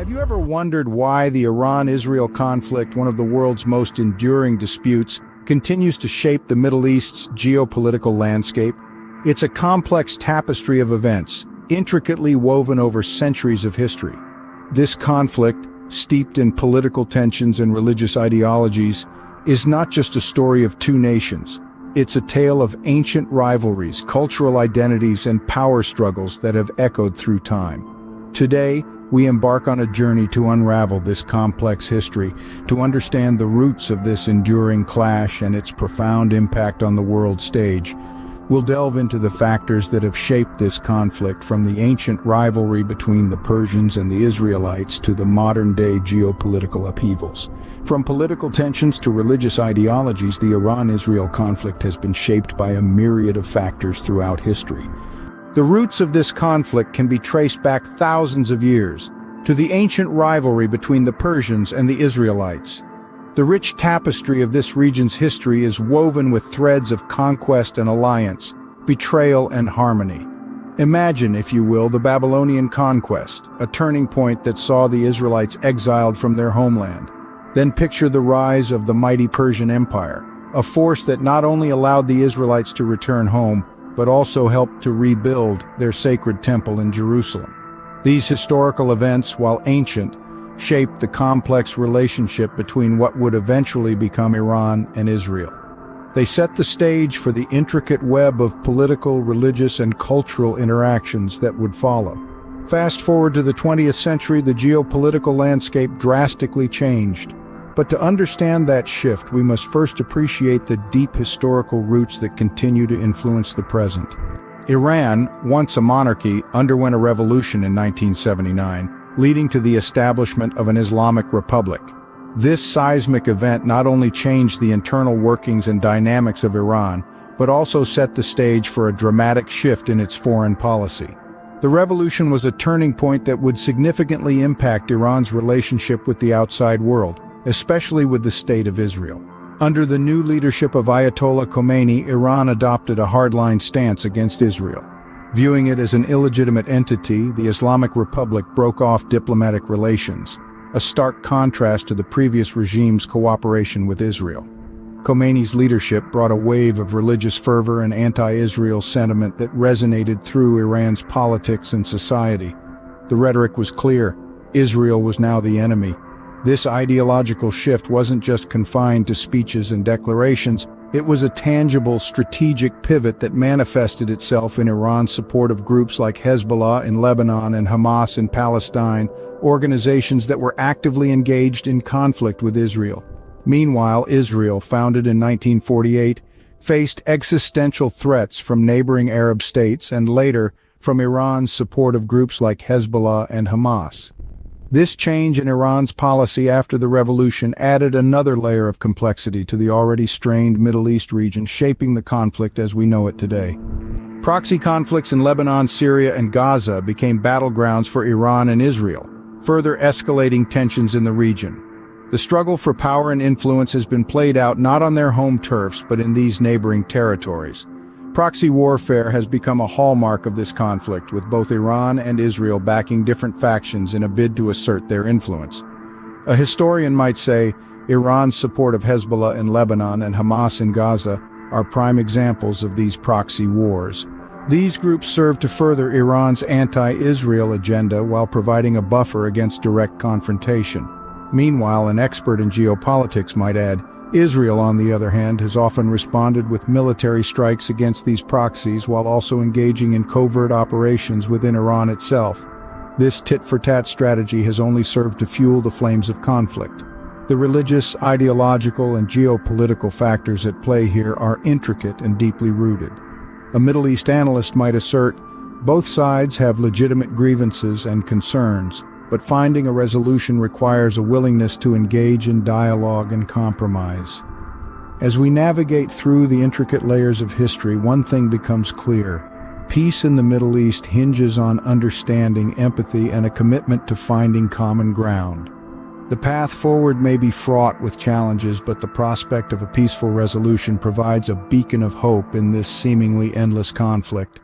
Have you ever wondered why the Iran-Israel conflict, one of the world's most enduring disputes, continues to shape the Middle East's geopolitical landscape? It's a complex tapestry of events, intricately woven over centuries of history. This conflict, steeped in political tensions and religious ideologies, is not just a story of two nations. It's a tale of ancient rivalries, cultural identities, and power struggles that have echoed through time. Today, we embark on a journey to unravel this complex history, to understand the roots of this enduring clash and its profound impact on the world stage. We'll delve into the factors that have shaped this conflict, from the ancient rivalry between the Persians and the Israelites to the modern-day geopolitical upheavals. From political tensions to religious ideologies, the Iran-Israel conflict has been shaped by a myriad of factors throughout history. The roots of this conflict can be traced back thousands of years, to the ancient rivalry between the Persians and the Israelites. The rich tapestry of this region's history is woven with threads of conquest and alliance, betrayal and harmony. Imagine, if you will, the Babylonian conquest, a turning point that saw the Israelites exiled from their homeland. Then picture the rise of the mighty Persian Empire, a force that not only allowed the Israelites to return home, but also helped to rebuild their sacred temple in Jerusalem. These historical events, while ancient, shaped the complex relationship between what would eventually become Iran and Israel. They set the stage for the intricate web of political, religious, and cultural interactions that would follow. Fast forward to the 20th century, the geopolitical landscape drastically changed. But to understand that shift, we must first appreciate the deep historical roots that continue to influence the present. Iran, once a monarchy, underwent a revolution in 1979, leading to the establishment of an Islamic republic. This seismic event not only changed the internal workings and dynamics of Iran, but also set the stage for a dramatic shift in its foreign policy. The revolution was a turning point that would significantly impact Iran's relationship with the outside world, especially with the State of Israel. Under the new leadership of Ayatollah Khomeini, Iran adopted a hardline stance against Israel. Viewing it as an illegitimate entity, the Islamic Republic broke off diplomatic relations, a stark contrast to the previous regime's cooperation with Israel. Khomeini's leadership brought a wave of religious fervor and anti-Israel sentiment that resonated through Iran's politics and society. The rhetoric was clear: Israel was now the enemy. This ideological shift wasn't just confined to speeches and declarations. It was a tangible, strategic pivot that manifested itself in Iran's support of groups like Hezbollah in Lebanon and Hamas in Palestine, organizations that were actively engaged in conflict with Israel. Meanwhile, Israel, founded in 1948, faced existential threats from neighboring Arab states and later from Iran's support of groups like Hezbollah and Hamas. This change in Iran's policy after the revolution added another layer of complexity to the already strained Middle East region, shaping the conflict as we know it today. Proxy conflicts in Lebanon, Syria, and Gaza became battlegrounds for Iran and Israel, further escalating tensions in the region. The struggle for power and influence has been played out not on their home turfs, but in these neighboring territories. Proxy warfare has become a hallmark of this conflict, with both Iran and Israel backing different factions in a bid to assert their influence. A historian might say Iran's support of Hezbollah in Lebanon and Hamas in Gaza are prime examples of these proxy wars. These groups serve to further Iran's anti-Israel agenda while providing a buffer against direct confrontation. Meanwhile, an expert in geopolitics might add, Israel, on the other hand, has often responded with military strikes against these proxies while also engaging in covert operations within Iran itself. This tit-for-tat strategy has only served to fuel the flames of conflict. The religious, ideological, and geopolitical factors at play here are intricate and deeply rooted. A Middle East analyst might assert, both sides have legitimate grievances and concerns, but finding a resolution requires a willingness to engage in dialogue and compromise. As we navigate through the intricate layers of history, one thing becomes clear. Peace in the Middle East hinges on understanding, empathy, and a commitment to finding common ground. The path forward may be fraught with challenges, but the prospect of a peaceful resolution provides a beacon of hope in this seemingly endless conflict.